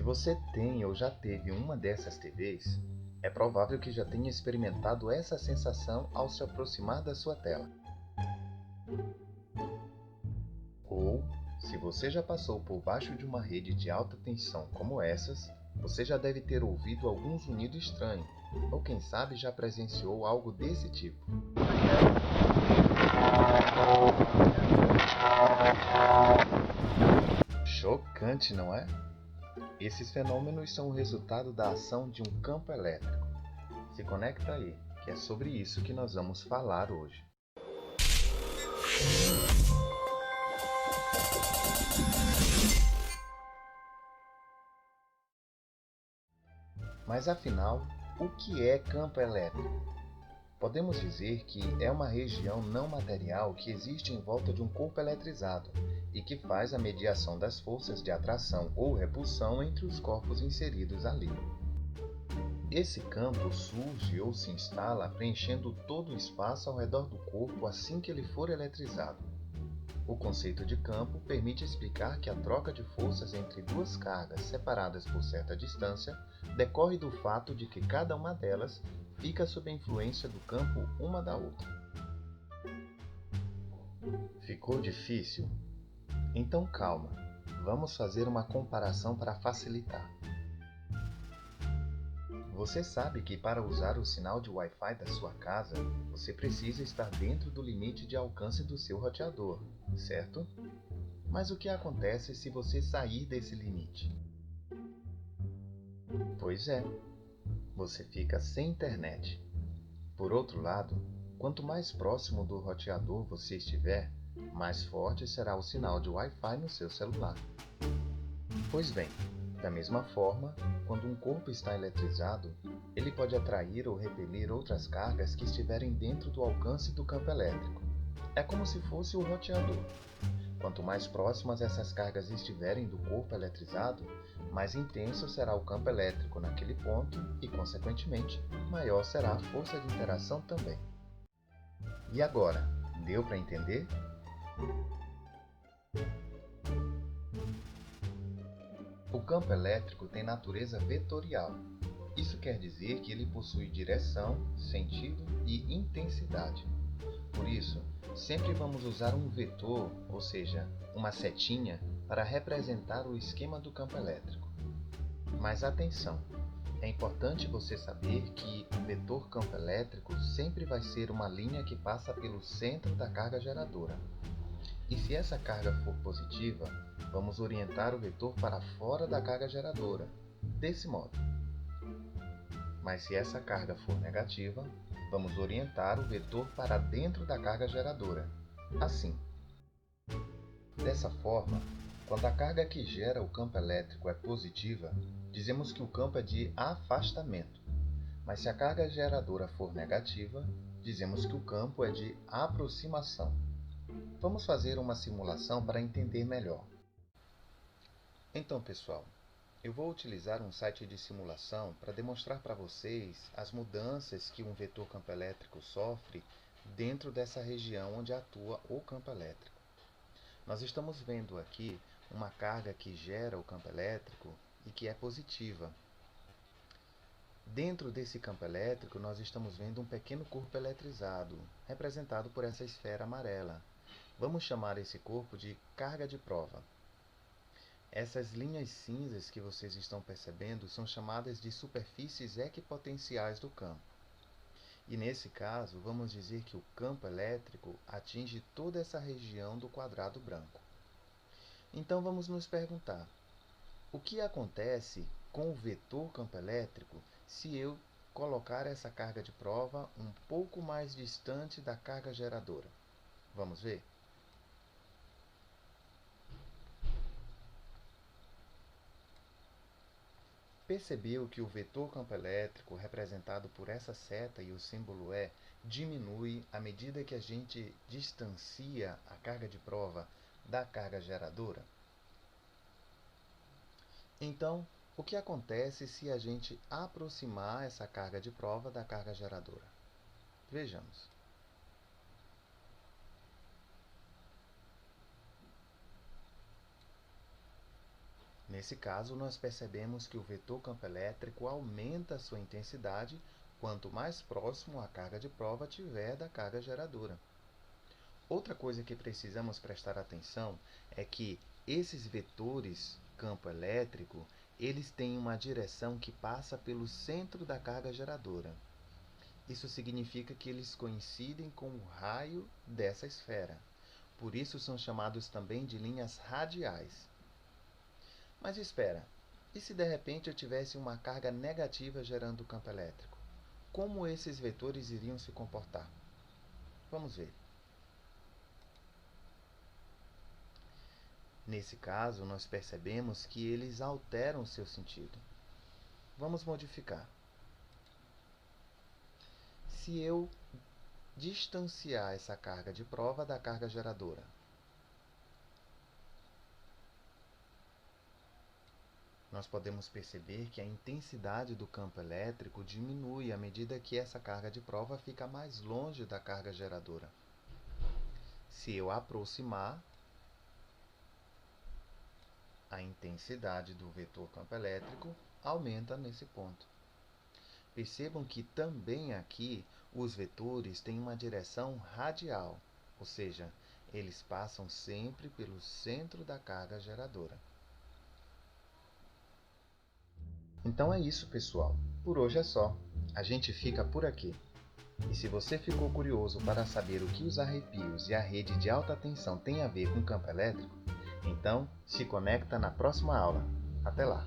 Se você tem ou já teve uma dessas TVs, é provável que já tenha experimentado essa sensação ao se aproximar da sua tela. Ou, se você já passou por baixo de uma rede de alta tensão como essas, você já deve ter ouvido algum zunido estranho, ou quem sabe já presenciou algo desse tipo. Chocante, não é? Esses fenômenos são o resultado da ação de um campo elétrico. Se conecta aí, que é sobre isso que nós vamos falar hoje. Mas afinal, o que é campo elétrico? Podemos dizer que é uma região não material que existe em volta de um corpo eletrizado e que faz a mediação das forças de atração ou repulsão entre os corpos inseridos ali. Esse campo surge ou se instala preenchendo todo o espaço ao redor do corpo assim que ele for eletrizado. O conceito de campo permite explicar que a troca de forças entre duas cargas separadas por certa distância decorre do fato de que cada uma delas fica sob a influência do campo uma da outra. Ficou difícil? Então calma, vamos fazer uma comparação para facilitar. Você sabe que para usar o sinal de Wi-Fi da sua casa, você precisa estar dentro do limite de alcance do seu roteador, certo? Mas o que acontece se você sair desse limite? Pois é, você fica sem internet. Por outro lado, quanto mais próximo do roteador você estiver, mais forte será o sinal de Wi-Fi no seu celular. Pois bem, da mesma forma, quando um corpo está eletrizado, ele pode atrair ou repelir outras cargas que estiverem dentro do alcance do campo elétrico. É como se fosse o roteador. Quanto mais próximas essas cargas estiverem do corpo eletrizado, mais intenso será o campo elétrico naquele ponto e, consequentemente, maior será a força de interação também. E agora, deu para entender? O campo elétrico tem natureza vetorial. Isso quer dizer que ele possui direção, sentido e intensidade. Por isso, sempre vamos usar um vetor, ou seja, uma setinha, para representar o esquema do campo elétrico. Mas atenção! É importante você saber que o vetor campo elétrico sempre vai ser uma linha que passa pelo centro da carga geradora. E se essa carga for positiva, vamos orientar o vetor para fora da carga geradora, desse modo. Mas se essa carga for negativa, vamos orientar o vetor para dentro da carga geradora, assim. Dessa forma, quando a carga que gera o campo elétrico é positiva, dizemos que o campo é de afastamento. Mas se a carga geradora for negativa, dizemos que o campo é de aproximação. Vamos fazer uma simulação para entender melhor. Então, pessoal, eu vou utilizar um site de simulação para demonstrar para vocês as mudanças que um vetor campo elétrico sofre dentro dessa região onde atua o campo elétrico. Nós estamos vendo aqui uma carga que gera o campo elétrico e que é positiva. Dentro desse campo elétrico, nós estamos vendo um pequeno corpo eletrizado, representado por essa esfera amarela. Vamos chamar esse corpo de carga de prova. Essas linhas cinzas que vocês estão percebendo são chamadas de superfícies equipotenciais do campo. E nesse caso, vamos dizer que o campo elétrico atinge toda essa região do quadrado branco. Então vamos nos perguntar, o que acontece com o vetor campo elétrico se eu colocar essa carga de prova um pouco mais distante da carga geradora? Vamos ver? Percebeu que o vetor campo elétrico, representado por essa seta e o símbolo E, diminui à medida que a gente distancia a carga de prova da carga geradora? Então, o que acontece se a gente aproximar essa carga de prova da carga geradora? Vejamos. Nesse caso, nós percebemos que o vetor campo elétrico aumenta sua intensidade quanto mais próximo a carga de prova tiver da carga geradora. Outra coisa que precisamos prestar atenção é que esses vetores campo elétrico, eles têm uma direção que passa pelo centro da carga geradora. Isso significa que eles coincidem com o raio dessa esfera. Por isso são chamados também de linhas radiais. Mas espera, e se de repente eu tivesse uma carga negativa gerando campo elétrico? Como esses vetores iriam se comportar? Vamos ver. Nesse caso, nós percebemos que eles alteram seu sentido. Vamos modificar. Se eu distanciar essa carga de prova da carga geradora, nós podemos perceber que a intensidade do campo elétrico diminui à medida que essa carga de prova fica mais longe da carga geradora. Se eu aproximar, a intensidade do vetor campo elétrico aumenta nesse ponto. Percebam que também aqui os vetores têm uma direção radial, ou seja, eles passam sempre pelo centro da carga geradora. Então é isso, pessoal. Por hoje é só. A gente fica por aqui. E se você ficou curioso para saber o que os arrepios e a rede de alta tensão têm a ver com campo elétrico, então se conecta na próxima aula. Até lá!